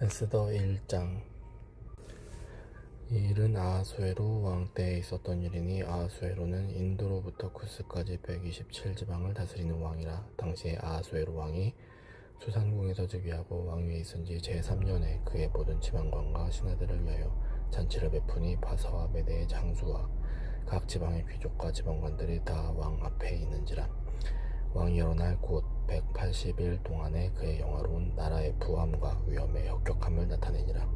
에스더 1장. 이 일은 아하수에로 왕 때에 있었던 일이니 아하수에로는 인도로부터 쿠스까지 127지방을 다스리는 왕이라. 당시에 아하수에로 왕이 수산궁에서 즉위하고 왕위에 있은 지 제3년에 그의 모든 지방관과 신하들을 위하여 잔치를 베푸니 바사와 메대의 장수와 각 지방의 귀족과 지방관들이 다 왕 앞에 있는지라. 왕이 여러 날 곧 180일 동안에 그의 영화로운 나라의 부함과 위엄의 혁격함을 나타내니라.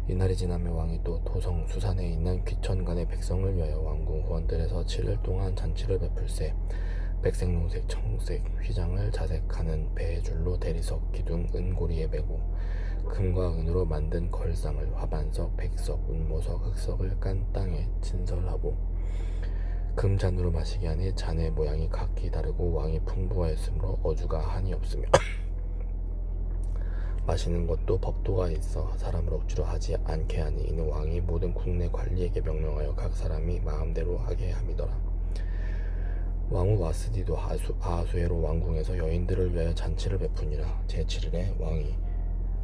이날이 지나면 왕이 또 도성 수산에 있는 귀천간의 백성을 위하여 왕궁 후원들에서 7일 동안 잔치를 베풀세. 백색, 농색, 청색 휘장을 자색하는 배의 줄로 대리석, 기둥, 은고리에 매고 금과 은으로 만든 걸상을 화반석, 백석, 운모석, 흑석을 깐 땅에 진설하고 금잔으로 마시게 하니 잔의 모양이 각기 다르고 왕이 풍부하였으므로 어주가 한이 없으며 마시는 것도 법도가 있어 사람을 억지로 하지 않게 하니 이는 왕이 모든 국내 관리에게 명령하여 각 사람이 마음대로 하게 함이더라. 왕후 와스디도 아하수에로 왕궁에서 여인들을 위하여 잔치를 베푸니라. 제7일에 왕이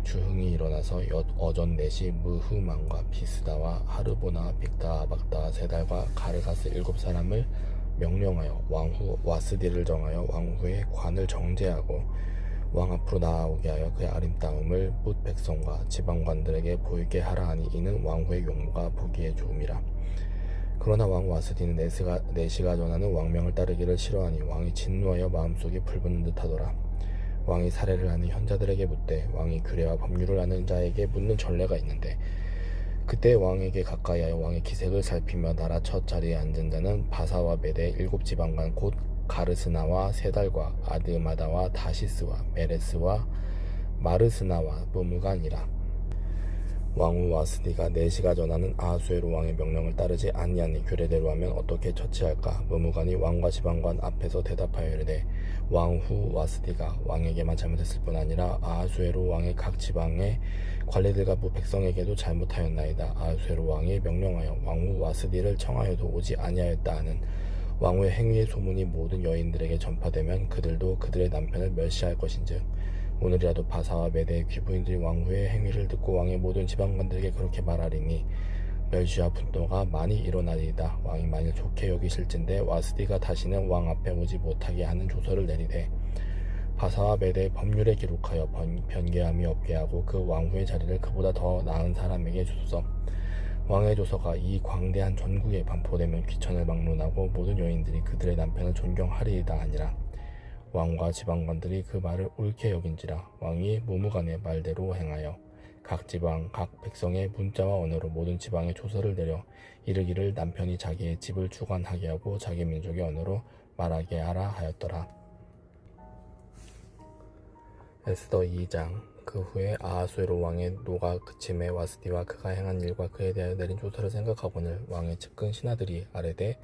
주흥이 일어나서 어전 넷이 무흐만과 비스다와 하르보나 빅다 아박다 세달과 가르사스 7사람을 명령하여 왕후 와스디를 정하여 왕후의 관을 정제하고 왕 앞으로 나아오게 하여 그의 아름다움을 뭇 백성과 지방관들에게 보이게 하라 하니 이는 왕후의 용모가 보기에 좋음이라. 그러나 왕 와스디는 내시가 전하는 왕명을 따르기를 싫어하니 왕이 진노하여 마음속이 불붙는 듯하더라. 왕이 사례를 하는 현자들에게 묻되 왕이 규례와 법률을 아는 자에게 묻는 전례가 있는데 그때 왕에게 가까이하여 왕의 기색을 살피며 나라 첫 자리에 앉은 자는 바사와 메대 7지방관 곧 가르스나와 세달과 아드마다와 다시스와 메레스와 마르스나와 무무간이라. 왕후 와스디가 내시가 전하는 아하수에로 왕의 명령을 따르지 아니하니 규례대로 하면 어떻게 처치할까? 무무간이 왕과 지방관 앞에서 대답하여 이르되 왕후 와스디가 왕에게만 잘못했을 뿐 아니라 아하수에로 왕의 각 지방의 관리들과 백성에게도 잘못하였나이다. 아하수에로 왕이 명령하여 왕후 와스디를 청하여도 오지 아니하였다 하는 왕후의 행위의 소문이 모든 여인들에게 전파되면 그들도 그들의 남편을 멸시할 것인즉 오늘이라도 바사와 메대의 귀부인들이 왕후의 행위를 듣고 왕의 모든 지방관들에게 그렇게 말하리니 멸시와 분노가 많이 일어나리이다. 왕이 만일 좋게 여기실진데 와스디가 다시는 왕 앞에 오지 못하게 하는 조서를 내리되 바사와 메대의 법률에 기록하여 변개함이 없게 하고 그 왕후의 자리를 그보다 더 나은 사람에게 주소서. 왕의 조서가 이 광대한 전국에 반포되면 귀천을 막론하고 모든 여인들이 그들의 남편을 존경하리이다 하니라. 왕과 지방관들이 그 말을 옳게 여긴지라. 왕이 무무간의 말대로 행하여 각 지방 각 백성의 문자와 언어로 모든 지방에 조서를 내려 이르기를 남편이 자기의 집을 주관하게 하고 자기 민족의 언어로 말하게 하라 하였더라. 에스더 2장. 그 후에 아하수에로 왕의 노가 그침에 와스디와 그가 행한 일과 그에 대하여 내린 조서를 생각하거늘 왕의 측근 신하들이 아뢰되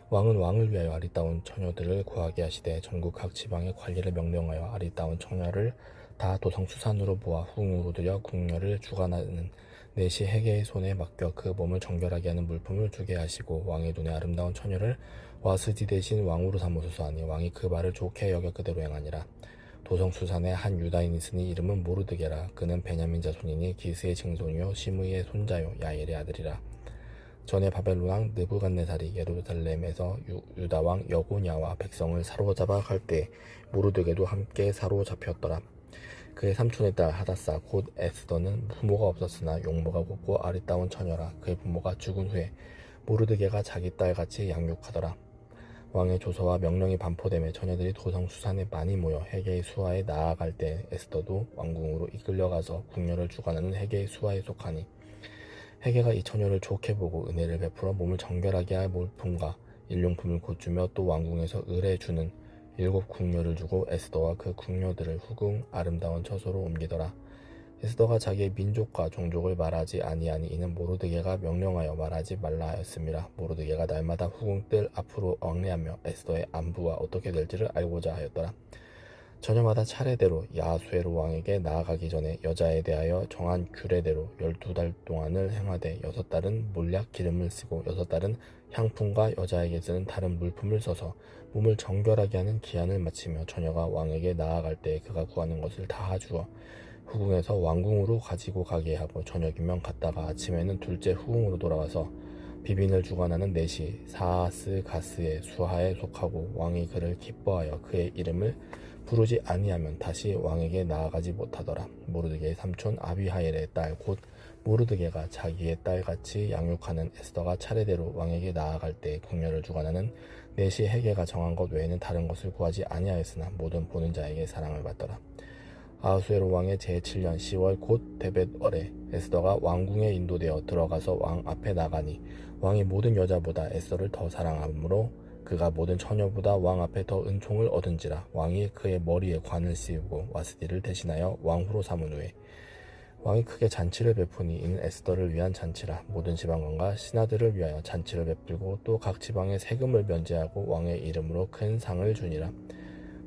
왕은 왕을 위하여 아리따운 처녀들을 구하게 하시되 전국 각 지방의 관리를 명령하여 아리따운 처녀를 다 도성 수산으로 모아 후궁으로 들여 궁녀를 주관하는 내시 헤게의 손에 맡겨 그 몸을 정결하게 하는 물품을 주게 하시고 왕의 눈에 아름다운 처녀를 와스디 대신 왕으로 삼으소서 하니 왕이 그 말을 좋게 여겨 그대로 행하니라. 도성 수산에 한 유다인이 있으니 이름은 모르드게라. 그는 베냐민 자손이니 기스의 증손이요 시므이의 손자요 야엘의 아들이라. 전에 바벨론 왕 느부갓네살이 예루살렘에서 유다 왕 여고냐와 백성을 사로잡아 갈 때 모르드게도 함께 사로잡혔더라. 그의 삼촌의 딸 하다사 곧 에스더는 부모가 없었으나 용모가 곱고 아리따운 처녀라. 그의 부모가 죽은 후에 모르드게가 자기 딸같이 양육하더라. 왕의 조서와 명령이 반포되매 처녀들이 도성 수산에 많이 모여 헤게의 수하에 나아갈 때 에스더도 왕궁으로 이끌려가서 궁녀를 주관하는 헤게의 수하에 속하니 헤게가 이 처녀를 좋게 보고 은혜를 베풀어 몸을 정결하게 할 물품과 일용품을 고주며 또 왕궁에서 의뢰주는 7 궁녀를 주고 에스더와 그 궁녀들을 후궁 아름다운 처소로 옮기더라. 에스더가 자기의 민족과 종족을 말하지 아니하니 이는 모르드게가 명령하여 말하지 말라 하였음이라. 모르드게가 날마다 후궁들 앞으로 왕래하며 에스더의 안부와 어떻게 될지를 알고자 하였더라. 저녁마다 차례대로 야하수에로 왕에게 나아가기 전에 여자에 대하여 정한 규례대로 12달 동안을 행하되 6달은 몰약 기름을 쓰고 6달은 향품과 여자에게 쓰는 다른 물품을 써서 몸을 정결하게 하는 기한을 마치며 처녀가 왕에게 나아갈 때 그가 구하는 것을 다 주어 후궁에서 왕궁으로 가지고 가게 하고 저녁이면 갔다가 아침에는 둘째 후궁으로 돌아와서 비빈을 주관하는 넷이 사하스가스의 수하에 속하고 왕이 그를 기뻐하여 그의 이름을 부르지 아니하면 다시 왕에게 나아가지 못하더라. 모르드게의 삼촌 아비하일의 딸 곧 모르드게가 자기의 딸같이 양육하는 에스더가 차례대로 왕에게 나아갈 때 궁녀를 주관하는 넷이 헤게가 정한 것 외에는 다른 것을 구하지 아니하였으나 모든 보는 자에게 사랑을 받더라. 아하수에로 왕의 제7년 10월 곧 데벳월에 에스더가 왕궁에 인도되어 들어가서 왕 앞에 나가니 왕이 모든 여자보다 에스더를 더 사랑하므로 그가 모든 처녀보다 왕 앞에 더 은총을 얻은지라. 왕이 그의 머리에 관을 씌우고 와스디를 대신하여 왕후로 삼은 후에 왕이 크게 잔치를 베푸니 이는 에스더를 위한 잔치라. 모든 지방관과 신하들을 위하여 잔치를 베풀고 또 각 지방에 세금을 면제하고 왕의 이름으로 큰 상을 주니라.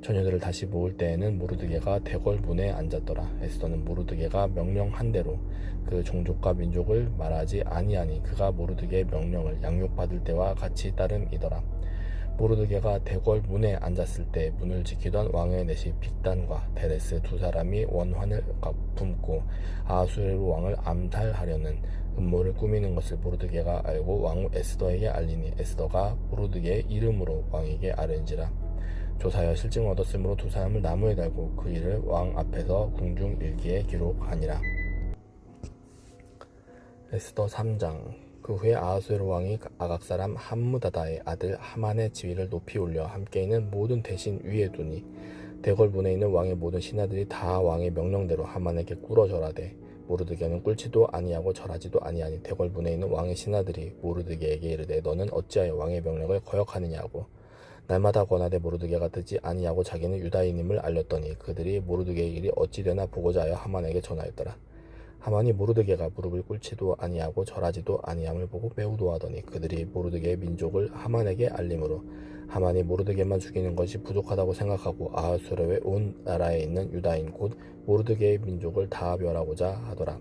처녀들을 다시 모을 때에는 모르드게가 대궐문에 앉았더라. 에스더는 모르드게가 명령한 대로 그 종족과 민족을 말하지 아니하니 그가 모르드게의 명령을 양육받을 때와 같이 따름이더라. 모르드게가 대궐문에 앉았을 때 문을 지키던 왕의 넷이 빅단과 데레스 두 사람이 원환을 품고 아하수에로 왕을 암살하려는 음모를 꾸미는 것을 모르드게가 알고 왕후 에스더에게 알리니 에스더가 모르드게의 이름으로 왕에게 아뢰는지라. 조사하여 실증을 얻었으므로 두 사람을 나무에 달고 그 일을 왕 앞에서 궁중 일기에 기록하니라. 에스더 3장. 그 후에 아하수에로 왕이 아각 사람 함무다다의 아들 하만의 지위를 높이 올려 함께 있는 모든 대신 위에 두니 대궐문에 있는 왕의 모든 신하들이 다 왕의 명령대로 하만에게 꿇어 절하되 모르드게는 꿇지도 아니하고 절하지도 아니하니 대궐문에 있는 왕의 신하들이 모르드게에게 이르되 너는 어찌하여 왕의 명령을 거역하느냐고 날마다 권하되 모르드게가 듣지 아니하고 자기는 유다인임을 알렸더니 그들이 모르드게의 일이 어찌 되나 보고자 하여 하만에게 전하였더라. 하만이 모르드게가 무릎을 꿇지도 아니하고 절하지도 아니함을 보고 매우 노하더니 그들이 모르드게의 민족을 하만에게 알림으로 하만이 모르드게만 죽이는 것이 부족하다고 생각하고 아하수에로의 온 나라에 있는 유다인 곧 모르드게의 민족을 다 멸하고자 하더라.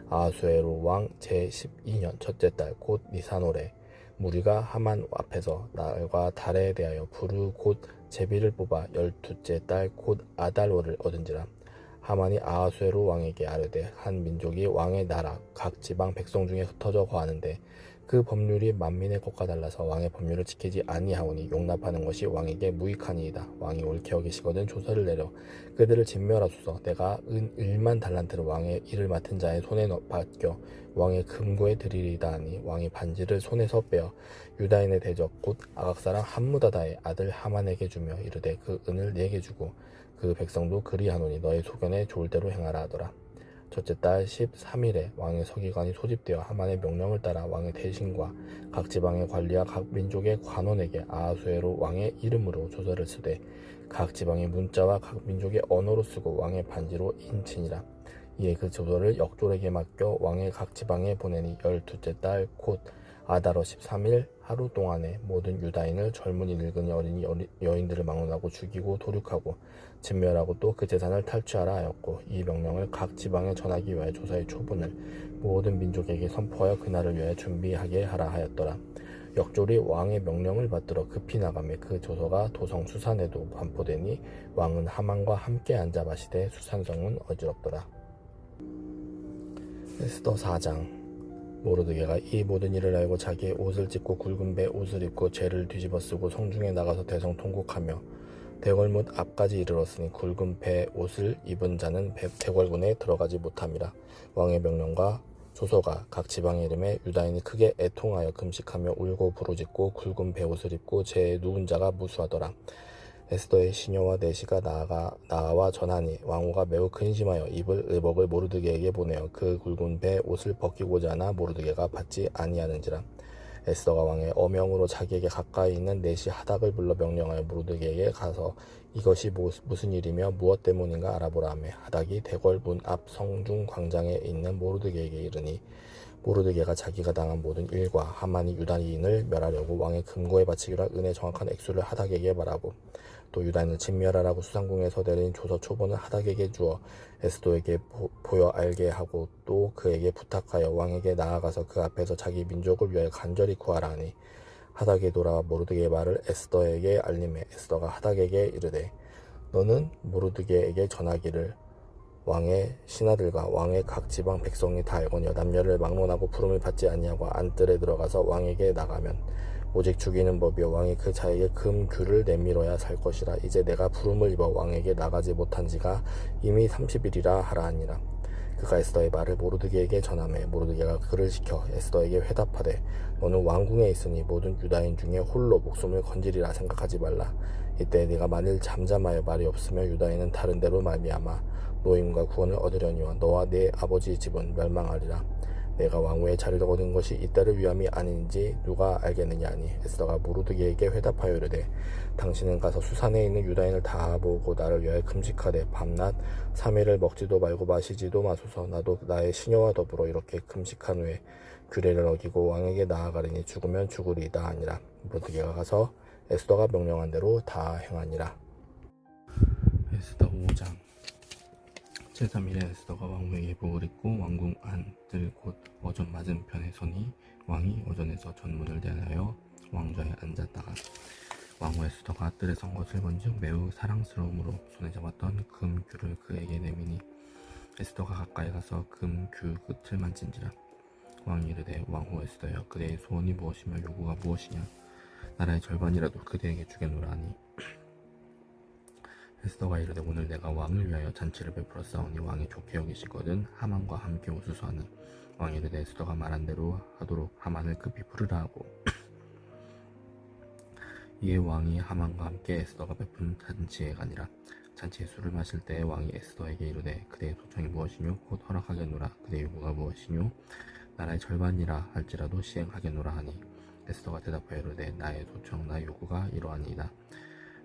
아하수에로 왕 제12년 첫째 달 곧 니산월에 무리가 하만 앞에서 날과 달에 대하여 부르 곧 제비를 뽑아 12째 달 곧 아달월을 얻은지라. 하만이 아하수에로 왕에게 아뢰되 한 민족이 왕의 나라 각 지방 백성 중에 흩어져 거하는데 그 법률이 만민의 것과 달라서 왕의 법률을 지키지 아니하오니 용납하는 것이 왕에게 무익하니이다. 왕이 옳게 여기시거든 조서를 내려 그들을 진멸하소서. 내가 은 1만 달란트를 왕의 일을 맡은 자의 손에 맡겨 왕의 금고에 드리리다 하니 왕이 반지를 손에서 빼어 유다인의 대적 곧 아각사람 함무다다의 아들 하만에게 주며 이르되 그 은을 네게 주고 그 백성도 그리하노니 너의 소견에 좋을 대로 행하라 하더라. 첫째 달 13일에 왕의 서기관이 소집되어 하만의 명령을 따라 왕의 대신과 각 지방의 관리와 각 민족의 관원에게 아하수에로 왕의 이름으로 조서를 쓰되 각 지방의 문자와 각 민족의 언어로 쓰고 왕의 반지로 인치니라. 이에 그 조서를 역졸에게 맡겨 왕의 각 지방에 보내니 12째 달 곧 아달월 13일 하루 동안에 모든 유다인을 젊은이 늙은이 어린이 여인들을 망언하고 죽이고 도륙하고 진멸하고 또 그 재산을 탈취하라 하였고 이 명령을 각 지방에 전하기 위하여 조사의 초본을 모든 민족에게 선포하여 그날을 위하여 준비하게 하라 하였더라. 역졸이 왕의 명령을 받들어 급히 나가매 그 조서가 도성 수산에도 반포되니 왕은 하만과 함께 앉아 마시되 수산성은 어지럽더라. 에스더 4장. 모르드게가 이 모든 일을 알고 자기의 옷을 찢고 굵은 배 옷을 입고 죄를 뒤집어 쓰고 성중에 나가서 대성통곡하며 대궐문 앞까지 이르렀으니 굵은 배 옷을 입은 자는 대궐문에 들어가지 못함이라. 왕의 명령과 조서가 각 지방의 이름에 유다인이 크게 애통하여 금식하며 울고 부르짖고 굵은 배 옷을 입고 죄에 누운 자가 무수하더라. 에스더의 시녀와 내시가 나아와 전하니 왕후가 매우 근심하여 입을 의복을 모르드게에게 보내어 그 굵은 배 옷을 벗기고자 하나 모르드게가 받지 아니하는지라. 에스더가 왕의 어명으로 자기에게 가까이 있는 내시 하닥을 불러 명령하여 모르드게에게 가서 이것이 무슨 일이며 무엇 때문인가 알아보라 하며 하닥이 대궐 문 앞 성중 광장에 있는 모르드게에게 이르니 모르드게가 자기가 당한 모든 일과 하만이 유다인을 멸하려고 왕의 금고에 바치기로 한 은의 정확한 액수를 하닥에게 말하고 또 유다인을 진멸하라고 수상궁에서 내린 조서 초본을 하닥에게 주어 에스더에게 보여 알게 하고 또 그에게 부탁하여 왕에게 나아가서 그 앞에서 자기 민족을 위하여 간절히 구하라 하니 하닥이 돌아와 모르드게의 말을 에스더에게 알림해 에스더가 하닥에게 이르되 너는 모르드게에게 전하기를 왕의 신하들과 왕의 각 지방 백성이 다 알거니와 남녀를 막론하고 부름을 받지 아니하고 안뜰에 들어가서 왕에게 나가면 오직 죽이는 법이요 왕이 그 자에게 금규를 내밀어야 살 것이라. 이제 내가 부름을 입어 왕에게 나가지 못한 지가 이미 30일이라 하라 하니라. 그가 에스더의 말을 모르드게에게 전하매 모르드게가 그를 시켜 에스더에게 회답하되 너는 왕궁에 있으니 모든 유다인 중에 홀로 목숨을 건지리라 생각하지 말라. 이때 네가 만일 잠잠하여 말이 없으며 유다인은 다른 데로 말미암아 노임과 구원을 얻으려니와 너와 네 아버지 집은 멸망하리라. 내가 왕후의 자리를 얻은 것이 이때를 위함이 아닌지 누가 알겠느냐 하니 에스더가 모르드게에게 회답하여 이르되 당신은 가서 수산에 있는 유다인을 다 모으고 나를 위하여 금식하되 밤낮 3일을 먹지도 말고 마시지도 마소서. 나도 나의 시녀와 더불어 이렇게 금식한 후에 규례를 어기고 왕에게 나아가리니 죽으면 죽으리이다 하니라. 모르드게가 가서 에스더가 명령한 대로 다 행하니라. 에스더 5장. 제3일에 에스더가 왕후의 예복을 입고 왕궁 안뜰 곧 어전 맞은편에 서니 왕이 어전에서 전문을 대하여 왕좌에 앉았다가 왕후 에스더가 뜰에 선 것을 본즉 매우 사랑스러움으로 손에 잡았던 금규를 그에게 내미니 에스더가 가까이 가서 금규 끝을 만진지라. 왕이 이르되 왕후 에스더여 그대의 소원이 무엇이며 요구가 무엇이냐. 나라의 절반이라도 그대에게 주겠노라 하니 에스더가 이르되 오늘 내가 왕을 위하여 잔치를 베풀었사오니 왕이 좋게 여기시거든 하만과 함께 오소서 하니 왕이 이르되 에스더가 말한 대로 하도록 하만을 급히 부르라 하고 이에 왕이 하만과 함께 에스더가 베푼 잔치에 가니라. 잔치에 술을 마실 때에 왕이 에스더에게 이르되 그대의 소청이 무엇이뇨 곧 허락하겠노라. 그대의 요구가 무엇이뇨 나라의 절반이라 할지라도 시행하겠노라 하니 에스더가 대답하여 이르되 나의 소청 나의 요구가 이러하니이다.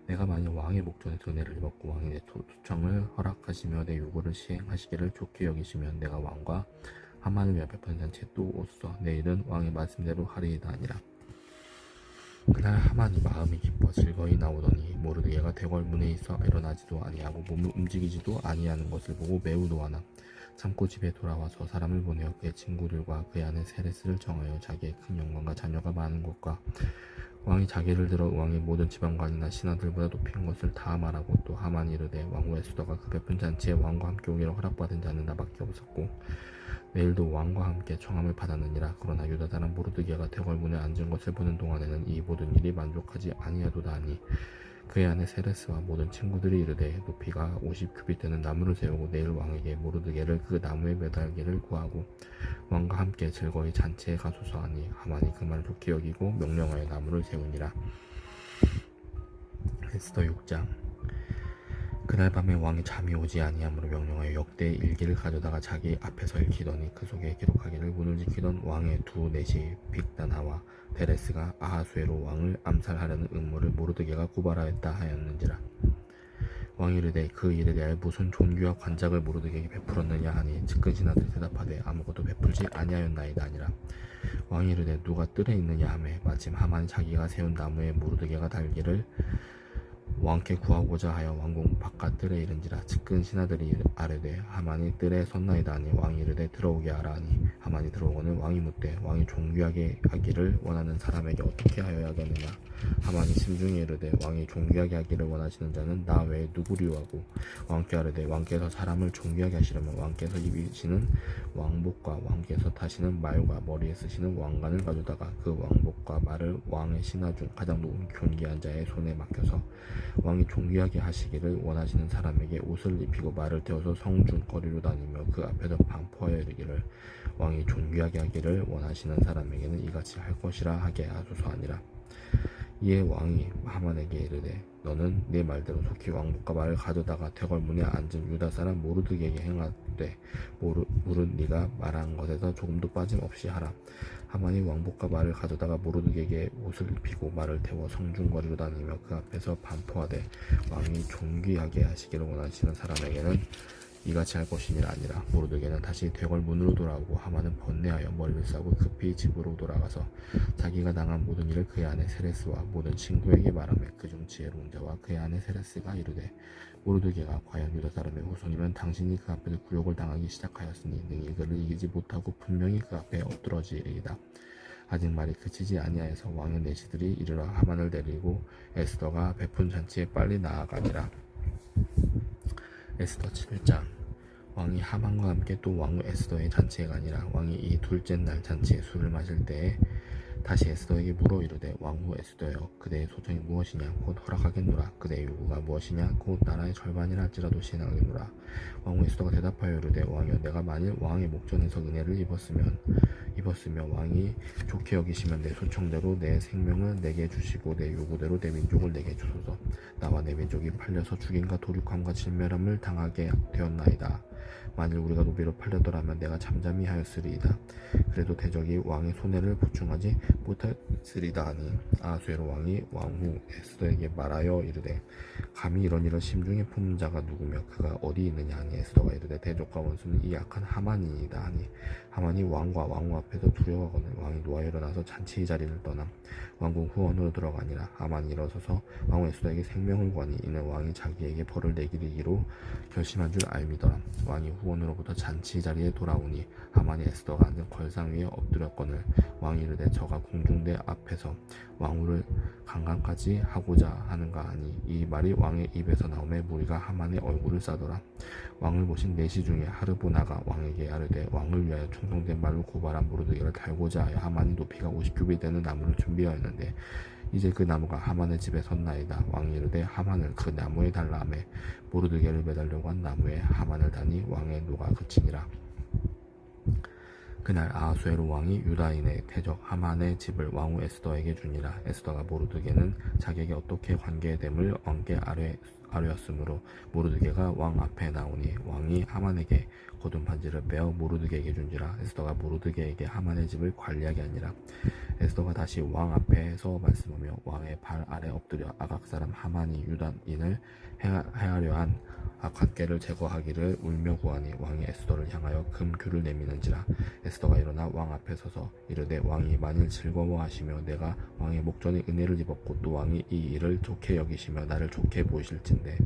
내가 만일 왕의 목전에서 은혜를 입었고 왕이 내 소청을 허락하시며 내 요구를 시행하시기를 좋게 여기시면 내가 왕과 하만을 위하여 베푸는 잔치에 또 오소서. 내일은 왕의 말씀대로 하리이다 하니라. 그날 하만이 마음이 기뻐 즐거이 나오더니 모르드게가 대궐 문에 있어 일어나지도 아니하고 몸을 움직이지도 아니하는 것을 보고 매우 노하나 참고 집에 돌아와서 사람을 보내어 그의 친구들과 그의 아내 세레스를 정하여 자기의 큰 영광과 자녀가 많은 것과 왕이 자기를 들어 왕의 모든 지방관이나 신하들보다 높인 것을 다 말하고 또 하만이 이르되 왕후 에스더가 그 베푼 잔치에 왕과 함께 오기를 허락받은 자는 나밖에 없었고 내일도 왕과 함께 청함을 받았느니라. 그러나 유다 사람 모르드게가 대궐문에 앉은 것을 보는 동안에는 이 모든 일이 만족하지 아니하도다 하니 그의 아내 세레스와 모든 친구들이 이르되 높이가 50규빗 되는 나무를 세우고 내일 왕에게 모르드게를 그 나무에 매달기를 구하고 왕과 함께 즐거이 잔치에 가소서 하니 하만이 그 말을 좋게 여기고 명령하여 나무를 세우니라. 에스더 6장. 그날 밤에 왕이 잠이 오지 아니하므로 명령하여 역대의 일기를 가져다가 자기 앞에서 읽히더니 그 속에 기록하기를 문을 지키던 왕의 두 내시 빅다나와 베레스가 아하수에로 왕을 암살하려는 음모를 모르드게가 고발하였다 하였는지라. 왕이 이르되 그 일에 대하여 무슨 존귀와 관작을 모르드게에게 베풀었느냐 하니 측근신하들이 대답하되 아무것도 베풀지 아니하였나이다 아니라. 왕이 이르되 누가 뜰에 있느냐 하매 마침 하만이 자기가 세운 나무에 모르드게가 달기를 왕께 구하고자 하여 왕궁 바깥 뜰에 이른지라. 측근 신하들이 아뢰되 하만이 뜰에 섰나이다 하니 왕이 이르되 들어오게 하라 하니 하만이 들어오거늘 왕이 묻되 왕이 존귀하게 하기를 원하는 사람에게 어떻게 하여야겠느냐. 하만이 심중에 이르되 왕이 존귀하게 하기를 원하시는 자는 나 외에 누구리요 하고 왕께 아뢰되 왕께서 사람을 존귀하게 하시려면 왕께서 입으시는 왕복과 왕께서 타시는 말과 머리에 쓰시는 왕관을 가져다가 그 왕복과 말을 왕의 신하 중 가장 높은 존귀한 자의 손에 맡겨서 왕이 존귀하게 하시기를 원하시는 사람에게 옷을 입히고 말을 태워서 성중 거리로 다니며 그 앞에서 반포하여 이르기를 왕이 존귀하게 하기를 원하시는 사람에게는 이같이 할 것이라 하게 하소서 하니라. 이에 왕이 하만에게 이르되 너는 네 말대로 속히 왕복과 말을 가져다가 대궐문에 앉은 유다 사람 모르드게에게 행하되 물은 네가 말한 것에서 조금도 빠짐없이 하라. 하만이 왕복과 말을 가져다가 모르드게에게 옷을 입히고 말을 태워 성중거리로 다니며 그 앞에서 반포하되 왕이 존귀하게 하시기를 원하시는 사람에게는 이같이 할 것이니라 아니라. 모르드게는 다시 대궐문으로 돌아오고 하만은 번뇌하여 머리를 싸고 급히 집으로 돌아가서 자기가 당한 모든 일을 그의 아내 세레스와 모든 친구에게 말하며 그중 지혜로운 자와 그의 아내 세레스가 이르되 모르드게가 과연 유다 사람의 후손이면 당신이 그 앞에서 굴욕을 당하기 시작하였으니 능히 그를 이기지 못하고 분명히 그 앞에 엎드러지리이다. 아직 말이 그치지 아니하여서 왕의 내시들이 이르러 하만을 데리고 에스더가 베푼 잔치에 빨리 나아가니라. 에스더 7장. 왕이 하만과 함께 또 왕후 에스더의 잔치에 가니라. 왕이 이 둘째 날 잔치에 술을 마실 때에 다시 에스더에게 물어 이르되 왕후 에스더여 그대의 소청이 무엇이냐 곧 허락하겠노라. 그대의 요구가 무엇이냐 곧 나라의 절반이라 할지라도 시행하겠노라. 왕후 에스더가 대답하여 이르되 왕이여 내가 만일 왕의 목전에서 은혜를 입었으며 왕이 좋게 여기시면 내 소청대로 내 생명을 내게 주시고 내 요구대로 내 민족을 내게 주소서. 나와 내 민족이 팔려서 죽임과 도륙함과 진멸함을 당하게 되었나이다. 만일 우리가 노비로 팔려더라면 내가 잠잠히 하였으리이다. 그래도 대적이 왕의 손해를 보충하지 못했으리다 하니 아하수에로 왕이 왕후 에스더에게 말하여 이르되 감히 이런 일을 심중에 품은 자가 누구며 그가 어디 있느냐 하니 에스더가 이르되 대적과 원수는 이 약한 하만이니이다 하니 하만이 왕과 왕후 앞에서 두려워하거늘 왕이 노하여 일어나서 잔치의 자리를 떠나 왕궁 후원으로 들어가니라. 하만이 일어서서 왕후 에스더에게 생명을 구하니 이는 왕이 자기에게 벌을 내리기로 결심한 줄 알미더라. 왕이 후원으로부터 잔치 자리에 돌아오니 하만이 에스더가 앉은 걸상 위에 엎드렸거늘 왕이 이르되 저가 공중대 앞에서 왕후를 강간까지 하고자 하는가 하니 이 말이 왕의 입에서 나오매 무리가 하만의 얼굴을 싸더라. 왕을 보신 내시 중에 하르보나가 왕에게 아뢰되 왕을 위하여 충성된 말로 고발한 모르드게를 달고자 하여 하만이 높이가 50규빗 되는 나무를 준비하였는데 이제 그 나무가 하만의 집에 섰나이다. 왕이 이르되 하만을 그 나무에 달라 하매 모르드게를 매달려고 한 나무에 하만을 다니 왕의 노가 그치니라. 그날 아하수에로 왕이 유다인의 대적 하만의 집을 왕후 에스더에게 주니라. 에스더가 모르드게는 자기에게 어떻게 관계됨을 왕께 아뢰었으므로 모르드게가 왕 앞에 나오니 왕이 하만에게 거둔 반지를 빼어 모르드게에게 준지라. 에스더가 모르드게에게 하만의 집을 관리하게 하니라. 에스더가 다시 왕 앞에서 말씀하며 왕의 발 아래 엎드려 아각 사람 하만이 유다인을 해하려 한 악한 꾀를 제거하기를 울며 구하니 왕이 에스더를 향하여 금규를 내미는지라. 에스더가 일어나 왕 앞에 서서 이르되 왕이 만일 즐거워하시며 내가 왕의 목전에 은혜를 입었고 또 왕이 이 일을 좋게 여기시며 나를 좋게 보이실진대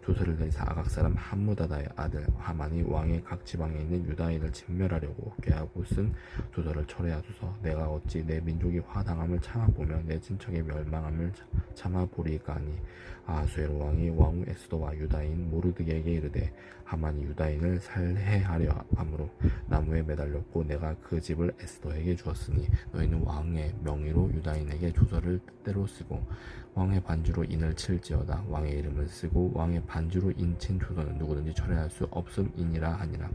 조서를 내리사 아각 사람 함무다다의 아들 하만이 왕의 각 지방에 있는 유다인을 진멸하려고 꾀하고 쓴 조서를 철회하소서. 내가 어찌 내 민족이 화당함을 참아보며 내 친척의 멸망함을 참아보리까 하니 아하수에로 왕이 왕후 에스더와 유다인 모르드게에게 이르되 하만이 유다인을 살해하려 함으로 나무에 매달렸고 내가 그 집을 에스더에게 주었으니 너희는 왕의 명의로 유다인에게 조서를 뜻대로 쓰고 왕의 반주로 인을 칠지어다. 왕의 이름을 쓰고 왕의 반주로 인친 조서는 누구든지 철회할 수 없음이니라 하니라.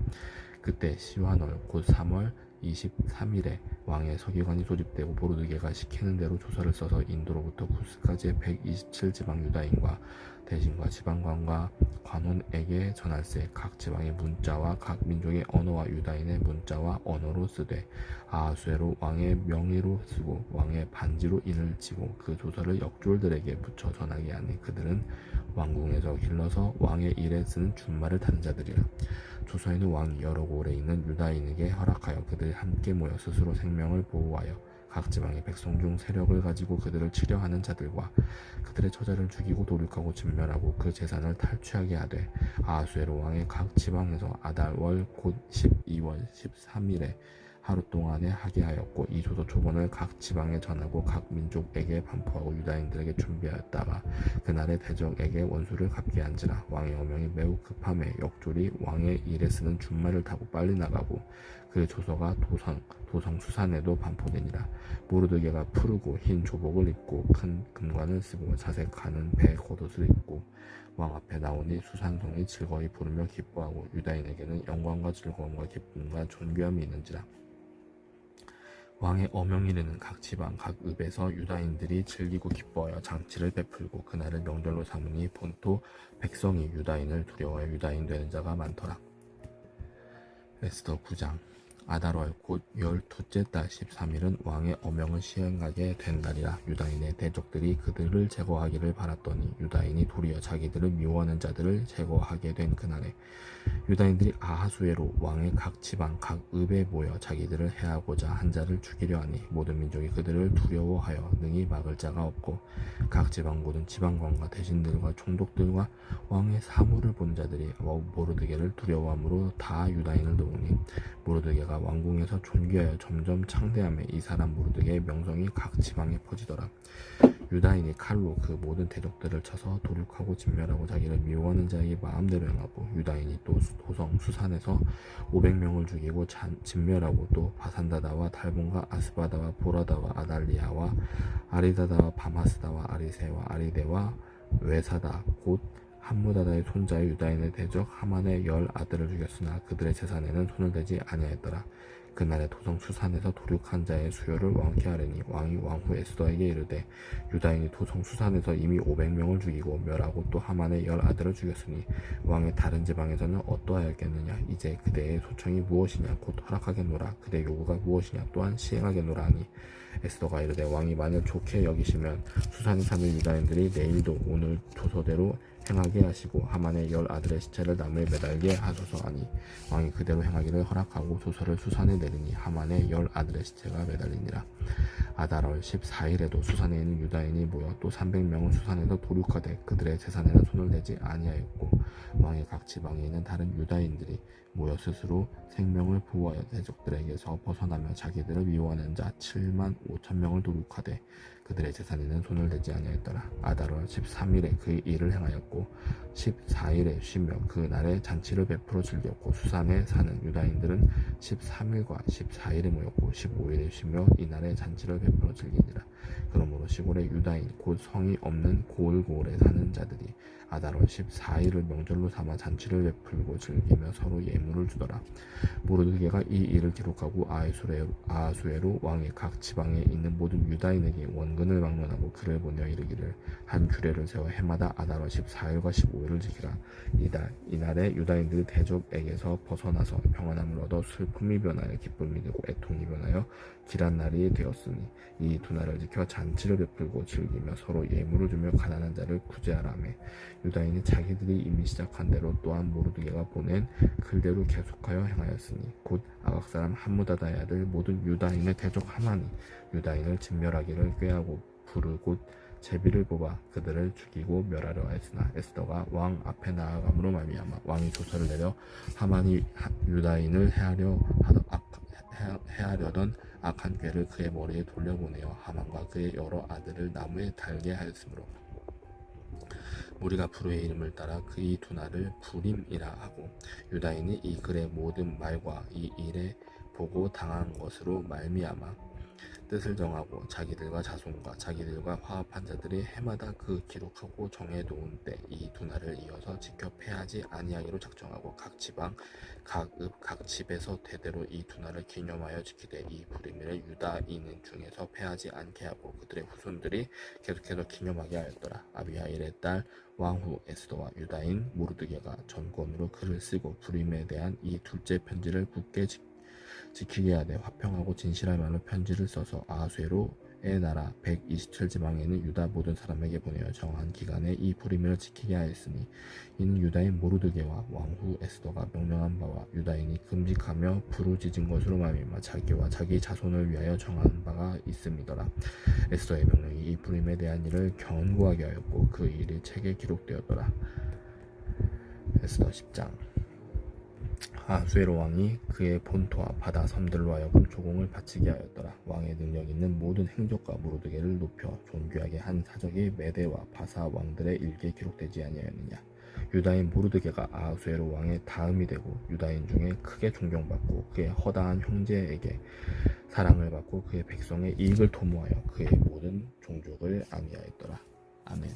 그때 시환월 곧 3월 23일에 왕의 서기관이 소집되고 모르드게가 시키는 대로 조서를 써서 인도로부터 구스까지의 127지방 유다인과 대신과 지방관과 관원에게 전할세. 각 지방의 문자와 각 민족의 언어와 유다인의 문자와 언어로 쓰되 아하수에로 왕의 명의로 쓰고 왕의 반지로 인을 치고 그 조서를 역졸들에게 붙여 전하게 하니 그들은 왕궁에서 길러서 왕의 일에 쓰는 준말을 타는 자들이라. 조서에는 왕이 여러 고을에 있는 유다인에게 허락하여 그들이 함께 모여 스스로 생명을 보호하여 각 지방의 백성 중 세력을 가지고 그들을 치려하는 자들과 그들의 처자를 죽이고 도륙하고 진멸하고 그 재산을 탈취하게 하되 아하수에로 왕의 각 지방에서 아달월 곧 12월 13일에 하루 동안에 하게 하였고 이 조서 초본을 각 지방에 전하고 각 민족에게 반포하고 유다인들에게 준비하였다가 그날의 대적에게 원수를 갚게 한지라. 왕의 어명이 매우 급함에 역졸이 왕의 일에 쓰는 준말을 타고 빨리 나가고 그 조서가 도성 수산에도 반포되니라. 모르드게가 푸르고 흰 조복을 입고 큰 금관을 쓰고 자색하는 배 겉옷을 입고 왕 앞에 나오니 수산성이 즐거이 부르며 기뻐하고 유다인에게는 영광과 즐거움과 기쁨과 존귀함이 있는지라. 왕의 어명이르는 각 지방 각 읍에서 유다인들이 즐기고 기뻐하여 장치를 베풀고 그날을 명절로 삼으니 본토 백성이 유다인을 두려워하여 유다인 되는 자가 많더라. 에스더 9장. 아달월 곧 12째 달 13일은 왕의 어명을 시행하게 된 날이라. 유다인의 대적들이 그들을 제거하기를 바랐더니 유다인이 도리어 자기들을 미워하는 자들을 제거하게 된 그날에 유다인들이 아하수에로 왕의 각 지방 각 읍에 모여 자기들을 해하고자 한 자를 죽이려 하니 모든 민족이 그들을 두려워하여 능히 막을 자가 없고 각 지방 모든 지방관과 대신들과 총독들과 왕의 사물을 본 자들이 모르드게를 두려워함으로 다 유다인을 도우니 모르드게가 왕궁에서 존귀하여 점점 창대하며 이 사람 모르드게의 명성이 각 지방에 퍼지더라. 유다인이 칼로 그 모든 대적들을 쳐서 도륙하고 진멸하고 자기를 미워하는 자에게 마음대로 행하고 유다인이 또 도성 수산에서 500명을 죽이고 진멸하고 또 바산다다와 달본과 아스바다와 보라다와 아달리아와 아리다다와 바마스다와 아리세와 아리데와 외사다 곧 함무다다의 손자의 유다인의 대적 하만의 10 아들을 죽였으나 그들의 재산에는 손을 대지 아니하였더라. 그날에 도성 수산에서 도륙한 자의 수요를 왕께 하려니 왕이 왕후 에스더에게 이르되 유다인이 도성 수산에서 이미 500명을 죽이고 멸하고 또 하만의 10 아들을 죽였으니 왕의 다른 지방에서는 어떠하였겠느냐. 이제 그대의 소청이 무엇이냐. 곧 허락하겠노라. 그대 요구가 무엇이냐. 또한 시행하겠노라 하니 에스더가 이르되 왕이 만일 좋게 여기시면 수산에 사는 유다인들이 내일도 오늘 조서대로 행하게 하시고 하만의 10 아들의 시체를 나무에 매달게 하소서 하니 왕이 그대로 행하기를 허락하고 조서를 수산에 내리니 하만의 10 아들의 시체가 매달리니라. 아달월 14일에도 수산에 있는 유다인이 모여 또 300명을 수산에서 도륙하되 그들의 재산에는 손을 대지 아니하였고 왕의 각 지방에 있는 다른 유다인들이 모여 스스로 생명을 보호하여 대적들에게서 벗어나며 자기들을 미워하는 자 7만 5천 명을 도륙하되 그들의 재산에는 손을 대지 아니하였더라. 아달월 13일에 그 일을 행하였고 14일에 쉬며 그 날에 잔치를 베풀어 즐겼고 수산에 사는 유다인들은 13일과 14일에 모였고 15일에 쉬며 이날에 잔치를 베풀어 즐기니라. 그러므로 시골의 유다인 곧 성이 없는 고을고을에 사는 자들이 아달월 14일을 명절로 삼아 잔치를 베풀고 즐기며 서로 예물을 주더라. 모르드게가 이 일을 기록하고 아하수에로 왕의 각 지방에 있는 모든 유다인에게 원근을 막론하고 글을 보내어 이르기를 한 규례를 세워 해마다 아달월 14일과 15일을 지키라. 이날에 유다인들이 대적에게서 벗어나서 평안함을 얻어 슬픔이 변하여 기쁨이 되고 애통이 변하여 길한 날이 되었으니 이 두 날을 지켜 잔치를 베풀고 즐기며 서로 예물을 주며 가난한 자를 구제하라며 유다인이 자기들이 이미 시작한 대로 또한 모르드게가 보낸 글대로 계속하여 행하였으니 곧 아각 사람 함무다다의 아들 모든 유다인의 대적 하만이 유다인을 진멸하기를 꾀하고 부르고 제비를 뽑아 그들을 죽이고 멸하려 하였으나 에스더가 왕 앞에 나아감으로 말미암아 왕이 조서를 내려 하만이 유다인을 해하려던 악한 꾀를 그의 머리에 돌려보내어 하만과 그의 여러 아들을 나무에 달게 하였으므로 우리가 부르의 이름을 따라 그의 두 날을 부림이라 하고 유다인이 이 글의 모든 말과 이 일에 보고 당한 것으로 말미암아 뜻을 정하고 자기들과 자손과 자기들과 화합한 자들이 해마다 그 기록하고 정해놓은 때 이 두 날을 이어서 지켜 패하지 아니하기로 작정하고 각 지방 각 읍 각 집에서 대대로 이 두 날을 기념하여 지키되 이 부림을 유다인 중에서 패하지 않게 하고 그들의 후손들이 계속해서 기념하게 하였더라. 아비하일의 딸 왕후 에스더와 유다인 모르드게가 전권으로 글을 쓰고 부림에 대한 이 둘째 편지를 굳게 지키게 하되 화평하고 진실할 말로 편지를 써서 아하수에로의 나라 127지방에 있는 유다 모든 사람에게 보내어 정한 기간에 이 부림을 지키게 하였으니 이는 유다인 모르드게와 왕후 에스더가 명령한 바와 유다인이 금직하며 부르짖은 것으로 말미암아 자기와 자기 자손을 위하여 정한 바가 있음이더라. 에스더의 명령이 이 부림에 대한 일을 견고하게 하였고 그 일이 책에 기록되었더라. 에스더 10장. 아하수에로 왕이 그의 본토와 바다 섬들로 하여금 조공을 바치게 하였더라. 왕의 능력 있는 모든 행적과 모르드게를 높여 존귀하게 한 사적이 메대와 바사 왕들의 일기에 기록되지 아니하였느냐. 유다인 모르드게가 아하수에로 왕의 다음이 되고 유다인 중에 크게 존경받고 그의 허다한 형제에게 사랑을 받고 그의 백성의 이익을 도모하여 그의 모든 종족을 안위하였더라. 아멘.